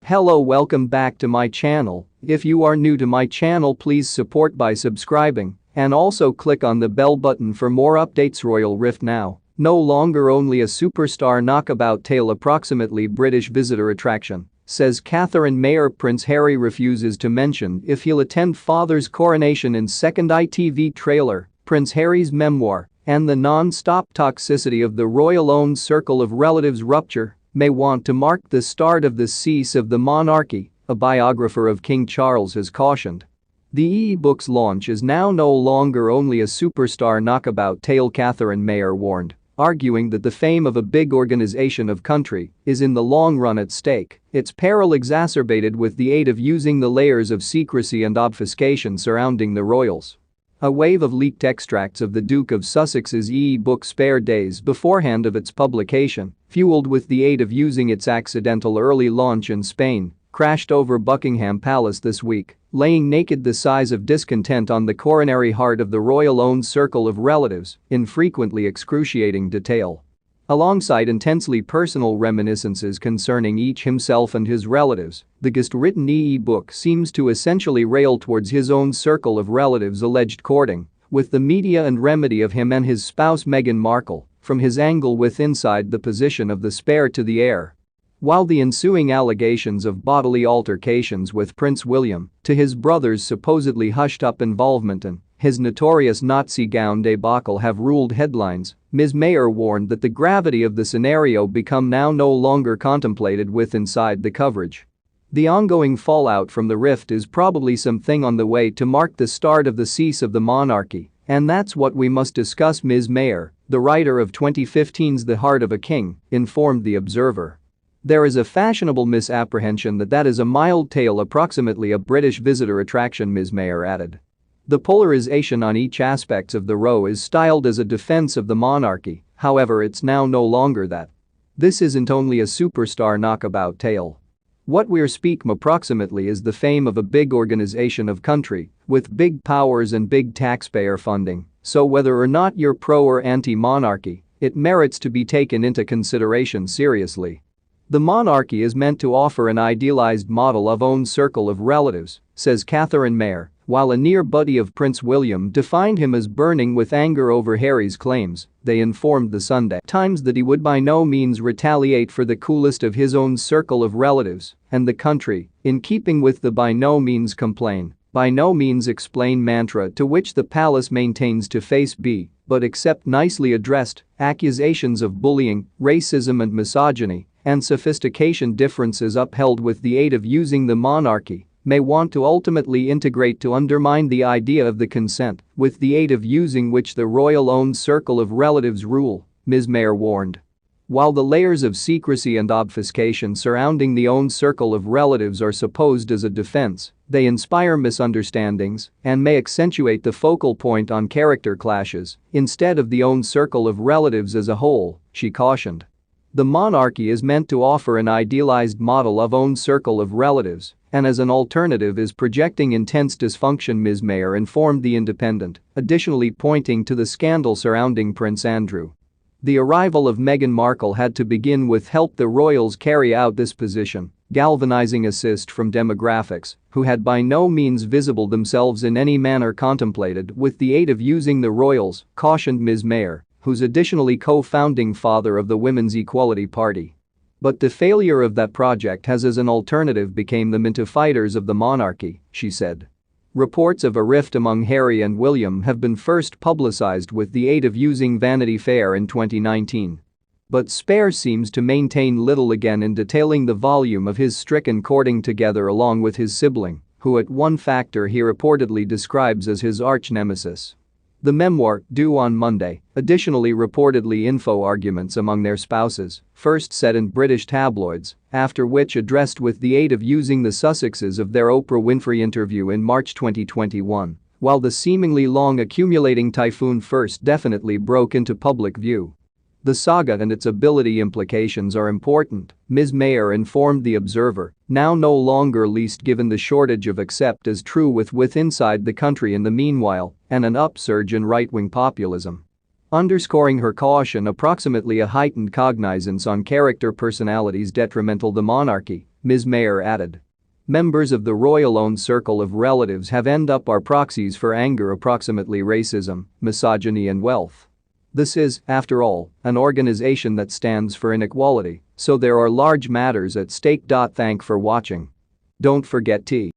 Hello, welcome back to my channel. If you are new to my channel, please support by subscribing and also click on the bell button for more updates. Royal rift now, no longer only a superstar knockabout tale, approximately British visitor attraction, says Catherine Mayer. Prince Harry refuses to mention if he'll attend father's coronation in second ITV trailer. Prince Harry's memoir and the non-stop toxicity of the royal-owned circle of relatives rupture may want to mark the start of the cease of the monarchy, a biographer of King Charles has cautioned. The e-book's launch is now no longer only a superstar knockabout tale, Catherine Mayer warned, arguing that the fame of a big organization of country is in the long run at stake, its peril exacerbated with the aid of using the layers of secrecy and obfuscation surrounding the royals. A wave of leaked extracts of the Duke of Sussex's e-book spare days beforehand of its publication, fueled with the aid of using its accidental early launch in Spain, crashed over Buckingham Palace this week, laying naked the size of discontent on the coronary heart of the royal-owned circle of relatives in frequently excruciating detail. Alongside intensely personal reminiscences concerning each himself and his relatives, the ghostwritten e-book seems to essentially rail towards his own circle of relatives' alleged courting, with the media and remedy of him and his spouse Meghan Markle, from his angle with inside the position of the spare to the heir. While the ensuing allegations of bodily altercations with Prince William, to his brother's supposedly hushed-up involvement in his notorious Nazi gown debacle have ruled headlines, Ms. Mayer warned that the gravity of the scenario become now no longer contemplated with inside the coverage. The ongoing fallout from the rift is probably something on the way to mark the start of the cease of the monarchy, and that's what we must discuss, Ms. Mayer, the writer of 2015's The Heart of a King, informed The Observer. There is a fashionable misapprehension that is a mild tale, approximately a British visitor attraction, Ms. Mayer added. The polarization on each aspect of the row is styled as a defense of the monarchy, however it's now no longer that. This isn't only a superstar knockabout tale. What we're speaking approximately is the fame of a big organization of country, with big powers and big taxpayer funding, so whether or not you're pro or anti-monarchy, it merits to be taken into consideration seriously. The monarchy is meant to offer an idealized model of own circle of relatives, says Catherine Mayer, while a near buddy of Prince William defined him as burning with anger over Harry's claims. They informed the Sunday Times that he would by no means retaliate for the coolest of his own circle of relatives, and the country, in keeping with the by no means complain, by no means explain mantra to which the palace maintains to face B, but accept nicely addressed accusations of bullying, racism and misogyny, and sophistication differences upheld with the aid of using the monarchy, may want to ultimately integrate to undermine the idea of the consent with the aid of using which the royal-owned circle of relatives rule, Ms. Mayer warned. While the layers of secrecy and obfuscation surrounding the own circle of relatives are supposed as a defense, they inspire misunderstandings and may accentuate the focal point on character clashes instead of the own circle of relatives as a whole, she cautioned. The monarchy is meant to offer an idealized model of own circle of relatives, and as an alternative is projecting intense dysfunction, Ms. Mayer informed The Independent, additionally pointing to the scandal surrounding Prince Andrew. The arrival of Meghan Markle had to begin with help the royals carry out this position, galvanizing assist from demographics who had by no means visible themselves in any manner contemplated with the aid of using the royals, cautioned Ms. Mayer, who's additionally co-founding father of the Women's Equality Party. But the failure of that project has as an alternative became the minto fighters of the monarchy, she said. Reports of a rift among Harry and William have been first publicized with the aid of using Vanity Fair in 2019. But Spare seems to maintain little again in detailing the volume of his stricken courting together along with his sibling, who at one factor he reportedly describes as his arch-nemesis. The memoir, due on Monday, additionally reportedly info arguments among their spouses, first set in British tabloids, after which addressed with the aid of using the Sussexes of their Oprah Winfrey interview in March 2021, while the seemingly long accumulating typhoon first definitely broke into public view. The saga and its ability implications are important, Ms. Mayer informed The Observer, now no longer least given the shortage of accept as true with inside the country in the meanwhile and an upsurge in right-wing populism. Underscoring her caution approximately a heightened cognizance on character personalities detrimental the monarchy, Ms. Mayer added. Members of the royal-owned circle of relatives have end up are proxies for anger, approximately racism, misogyny and wealth. This is, after all, an organization that stands for inequality, so there are large matters at stake. Thank for watching. Don't forget to